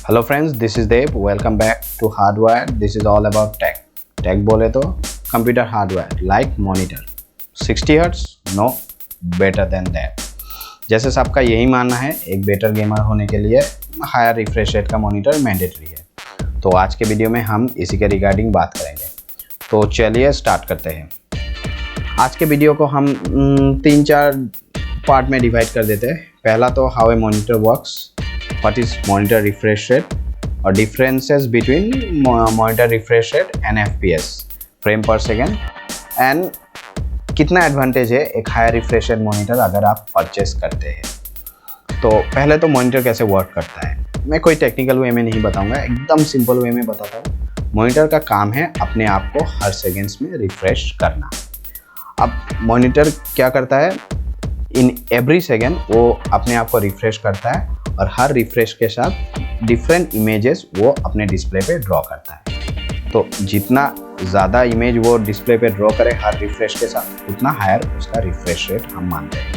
Hello friends, this is Dev. Welcome back to hardwire. This is all about tech. Tech बोले तो computer hardwire like monitor 60 hertz, no better than that. जैसे सबका यही मानना है, एक बेटर गेमर होने के लिए हायर रिफ्रेश रेट का मॉनिटर मैंडेटरी है। तो आज के वीडियो में हम इसी के रिगार्डिंग बात करेंगे। तो चलिए स्टार्ट करते हैं। आज के वीडियो को हम 3-4 पार्ट में डिवाइड कर देते हैं। पहला तो how A monitor works, what is monitor refresh rate or differences between monitor refresh rate and FPS frame per second and कितना एडवांटेज है एक हायर रिफ्रेश रेट मॉनिटर अगर आप परचेस करते हैं। तो पहले तो मॉनिटर कैसे वर्क करता है, मैं कोई टेक्निकल वे में नहीं बताऊंगा, एकदम सिंपल वे में बताता हूँ। मॉनिटर का काम है अपने आप को हर सेकेंड्स में रिफ्रेश करना। अब मॉनिटर क्या करता है, इन एवरी सेकेंड वो अपने आप को रिफ्रेश करता है और हर रिफ्रेश के साथ डिफरेंट इमेजेस वो अपने डिस्प्ले पे ड्रॉ करता है। तो जितना ज़्यादा इमेज वो डिस्प्ले पे ड्रॉ करे हर रिफ्रेश के साथ, उतना हायर उसका रिफ्रेश रेट हम मानते हैं।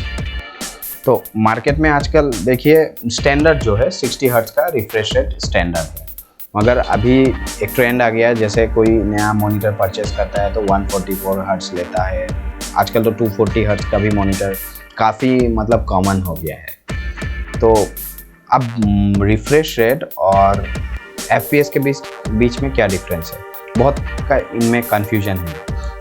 तो मार्केट में आजकल देखिए स्टैंडर्ड जो है 60 हर्ट्ज का रिफ्रेश रेट स्टैंडर्ड है। मगर अभी एक ट्रेंड आ गया है, जैसे कोई नया मॉनिटर परचेस करता है तो 144 हर्ट्ज लेता है। आजकल तो 240 हर्ट्ज का भी मॉनिटर काफ़ी कॉमन हो गया है। तो अब रिफ्रेश रेट और FPS के बीच में क्या डिफरेंस है, बहुत का इनमें कन्फ्यूजन है।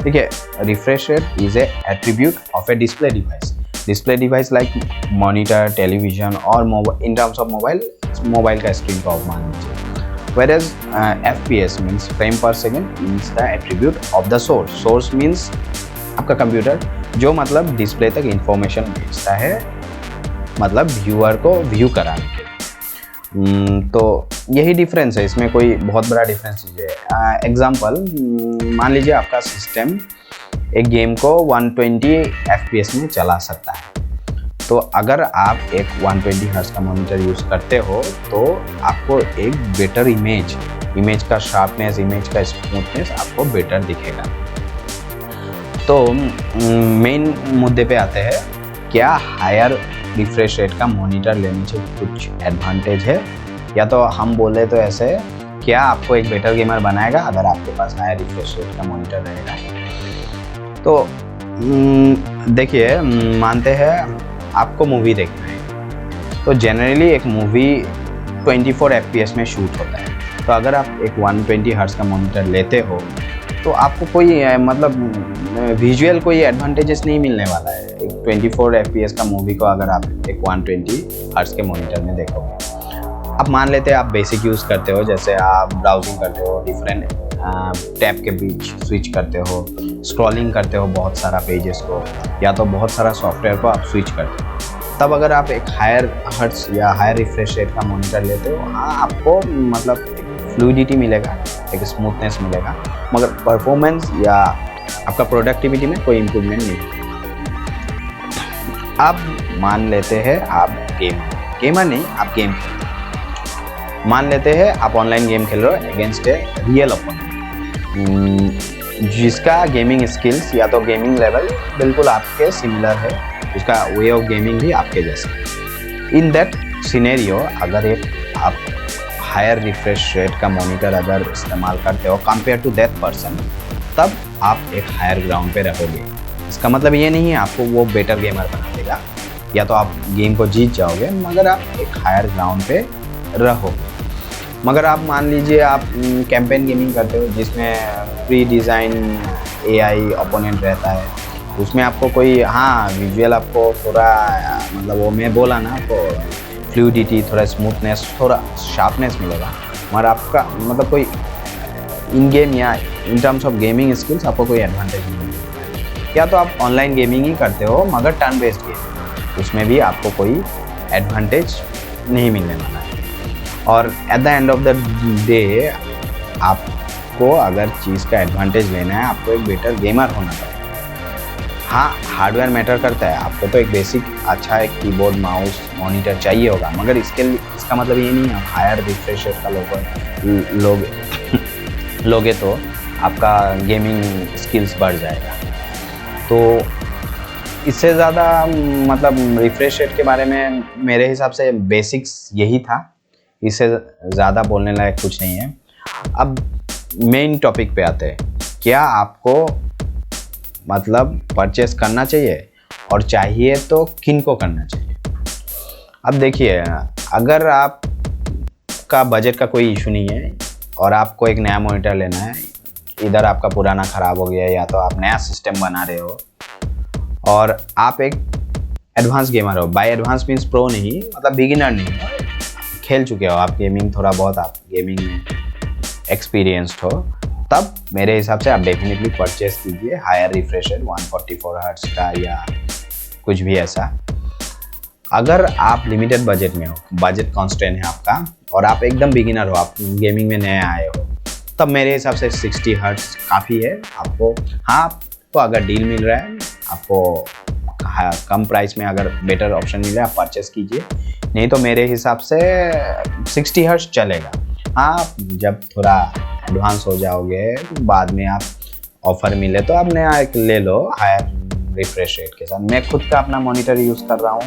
देखिए, refresh rate is a attribute of A display device like monitor, television और इन टर्म्स ऑफ मोबाइल का स्क्रीन का मान लीजिए। वेयरएज FPS मीन्स फ्रेम पर second means the attribute of the source means आपका कंप्यूटर जो डिस्प्ले तक information भेजता है, व्यूअर को व्यू कराने के लिए। तो यही डिफरेंस है, इसमें कोई बहुत बड़ा डिफरेंस नहीं है। एग्जांपल, मान लीजिए आपका सिस्टम एक गेम को 120 FPS में चला सकता है। तो अगर आप एक 120 हर्ट्ज का मॉनिटर यूज़ करते हो तो आपको एक बेटर इमेज का शार्पनेस, इमेज का स्मूथनेस आपको बेटर दिखेगा। तो मेन मुद्दे पे आते हैं, क्या हायर रिफ्रेश रेट का मॉनिटर लेने से कुछ एडवांटेज है, या तो हम बोले तो ऐसे, क्या आपको एक बेटर गेमर बनाएगा अगर आपके पास हायर रिफ्रेश रेट का मॉनिटर रहेगा। तो देखिए, मानते हैं आपको मूवी देखना है, तो जनरली एक मूवी 24 FPS में शूट होता है। तो अगर आप एक 120 हर्ट्ज का मॉनिटर लेते हो तो आपको कोई विजुअल कोई एडवांटेजेस नहीं मिलने वाला है एक 24 FPS का मूवी को अगर आप एक 120 हर्ट्ज के मॉनिटर में देखोगे। अब मान लेते हैं आप बेसिक यूज़ करते हो, जैसे आप ब्राउजिंग करते हो, डिफरेंट टैब के बीच स्विच करते हो, स्क्रॉलिंग करते हो बहुत सारा पेजेस को, या तो बहुत सारा सॉफ्टवेयर को आप स्विच करते हो। तब अगर आप एक हायर हर्ट्ज या हायर रिफ्रेश रेट का मॉनिटर लेते हो, हाँ आपको फ्लूइडिटी मिलेगा, एक स्मूथनेस मिलेगा, मगर परफॉर्मेंस या आपका प्रोडक्टिविटी में कोई इम्प्रूवमेंट नहीं। अब मान लेते हैं आप गेमर नहीं, आप गेम खेल रहे हो। मान लेते हैं आप ऑनलाइन गेम खेल रहे हो अगेंस्ट ए रियल ओपोनेंट, जिसका गेमिंग स्किल्स या तो गेमिंग लेवल बिल्कुल आपके सिमिलर है, उसका वे ऑफ गेमिंग भी आपके जैसा। इन दैट सिनेरियो अगर आप हायर रिफ्रेश रेट का मॉनिटर अगर इस्तेमाल करते हो कंपेयर टू दैट पर्सन, तब आप एक हायर ग्राउंड पे रहोगे। इसका मतलब ये नहीं है आपको वो बेटर गेमर बना देगा या तो आप गेम को जीत जाओगे, मगर आप एक हायर ग्राउंड पे रहोगे। मगर आप मान लीजिए आप कैंपेन गेमिंग करते हो जिसमें प्री डिज़ाइन AI ओपोनेंट रहता है, उसमें आपको कोई विजुअल आपको थोड़ा वो मैं बोला ना, आपको फ्लूइडिटी, थोड़ा स्मूथनेस, थोड़ा शार्पनेस मिलेगा, मगर आपका कोई इन गेम या in terms of gaming skills आपको कोई एडवांटेज नहीं मिलेगा। या तो आप ऑनलाइन गेमिंग ही करते हो मगर टर्न बेस्ड गेम, उसमें भी आपको कोई एडवांटेज नहीं मिलने वाला है। और at the end of the day आपको अगर चीज़ का एडवांटेज लेना है, आपको एक बेटर गेमर होना चाहिए। हाँ, हार्डवेयर मैटर करता है, आपको तो एक बेसिक अच्छा एक कीबोर्ड, माउस, मॉनिटर चाहिए होगा, मगर इसका मतलब ये नहीं है हायर रिफ्रेश रेट का लोगे तो आपका गेमिंग स्किल्स बढ़ जाएगा। तो इससे ज़्यादा रिफ्रेश रेट के बारे में मेरे हिसाब से बेसिक्स यही था इससे ज़्यादा बोलने लायक कुछ नहीं है। अब मेन टॉपिक पे आते हैं, क्या आपको मतलब परचेस करना चाहिए और चाहिए तो किन को करना चाहिए। अब देखिए, अगर आप का बजट का कोई इशू नहीं है और आपको एक नया मॉनिटर लेना है, इधर आपका पुराना ख़राब हो गया या तो आप नया सिस्टम बना रहे हो और आप एक एडवांस गेमर हो, बाय एडवांस मीन्स प्रो नहीं, मतलब बिगिनर नहीं, खेल चुके हो आप गेमिंग, थोड़ा बहुत आप गेमिंग में एक्सपीरियंस्ड हो, तब मेरे हिसाब से आप डेफिनेटली परचेस कीजिए हायर रिफ्रेश रेट 144 हर्ट्ज का या कुछ भी ऐसा। अगर आप लिमिटेड बजट में हो, बजट कॉन्स्टेंट है आपका और आप एकदम बिगिनर हो, आप गेमिंग में नए आए हो, तब मेरे हिसाब से 60 हर्ट्ज काफ़ी है आपको। हाँ, आपको अगर डील मिल रहा है, आपको कम प्राइस में अगर बेटर ऑप्शन मिले, आप परचेस कीजिए, नहीं तो मेरे हिसाब से 60 हर्ट्ज चलेगा। हाँ, जब थोड़ा एडवांस हो जाओगे, बाद में आप ऑफर मिले तो आप नया एक ले लो हायर रिफ्रेश रेट के साथ। मैं खुद का अपना मॉनिटर यूज़ कर रहा हूँ,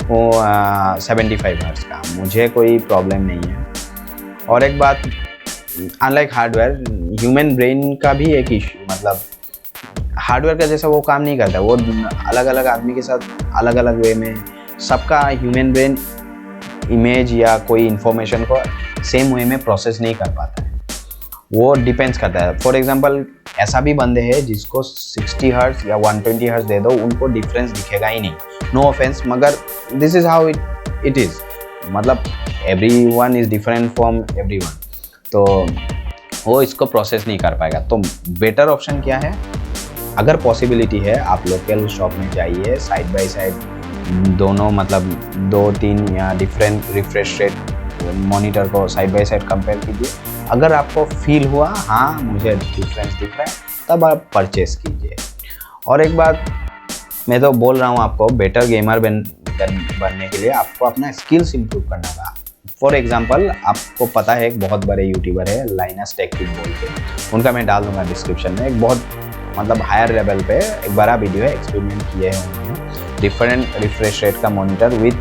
वो 75 हर्ट्ज का, मुझे कोई प्रॉब्लम नहीं है। और एक बात, अनलाइक हार्डवेयर, ह्यूमन ब्रेन का भी एक इशू, मतलब हार्डवेयर का जैसा वो काम नहीं करता, वो अलग अलग आदमी के साथ अलग अलग वे में, सबका ह्यूमन ब्रेन इमेज या कोई इन्फॉर्मेशन को सेम वे में प्रोसेस नहीं कर पाता है, वो डिपेंड्स करता है। फॉर एग्जांपल, ऐसा भी बंदे हैं जिसको 60 हर्ट्ज या 120 हर्ट्ज दे दो, उनको डिफरेंस दिखेगा ही नहीं, नो ऑफेंस, मगर this is how it is, मतलब everyone is different from everyone, तो वो इसको प्रोसेस नहीं कर पाएगा। तो बेटर ऑप्शन क्या है, अगर पॉसिबिलिटी है आप लोकल शॉप में जाइए, साइड बाय साइड दोनों, मतलब 2-3 या डिफरेंट रिफ्रेश रेट मॉनिटर को साइड बाय साइड कंपेयर कीजिए। अगर आपको फील हुआ हाँ मुझे डिफरेंस दिख रहा है, तब आप परचेस कीजिए। और एक बात मैं तो बोल रहा हूँ आपको, बेटर गेमर बनने के लिए आपको अपना स्किल्स इंप्रूव करना होगा। फॉर एग्जांपल, आपको पता है एक बहुत बड़े यूट्यूबर है लाइनस टेक टिप बोल के, उनका मैं डाल दूंगा डिस्क्रिप्शन में, एक बहुत मतलब हायर लेवल पे एक बड़ा वीडियो है, एक्सपेरिमेंट किए हैं उन्होंने डिफरेंट रिफ्रेश रेट का monitor with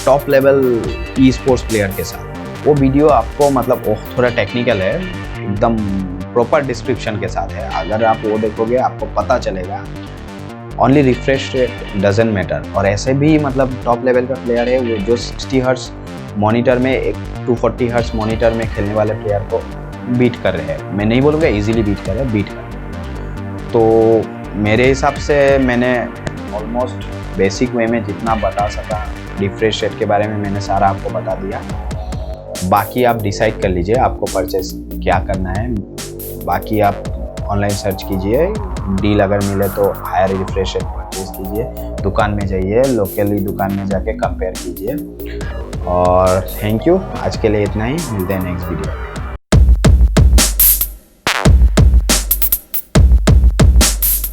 top level e sports player के साथ। वो वीडियो आपको मतलब थोड़ा टेक्निकल है, एकदम प्रॉपर डिस्क्रिप्शन के साथ है, अगर आप वो देखोगे आपको पता चलेगा only refresh rate doesn't matter. और ऐसे भी मतलब टॉप लेवल का प्लेयर है वो जो 60 हर्ट्ज मॉनिटर में एक 240 हर्ट्ज मॉनिटर में खेलने वाले प्लेयर को बीट कर रहे हैं। मैं नहीं बोलूँगा इजीली बीट कर रहे हैं, बीट कर रहे हैं। तो मेरे हिसाब से मैंने ऑलमोस्ट बेसिक वे में जितना बता सका रिफ्रेश रेट के बारे में मैंने सारा आपको बता दिया। बाकी आप डिसाइड कर लीजिए आपको परचेस क्या करना है। बाकी आप ऑनलाइन सर्च कीजिए, डील अगर मिले तो हायर रिफ्रेश रेट परचेस कीजिए, दुकान में जाइए, लोकली दुकान में जाके कंपेयर कीजिए। और थैंक यू, आज के लिए इतना ही, मिलते हैं नेक्स्ट वीडियो।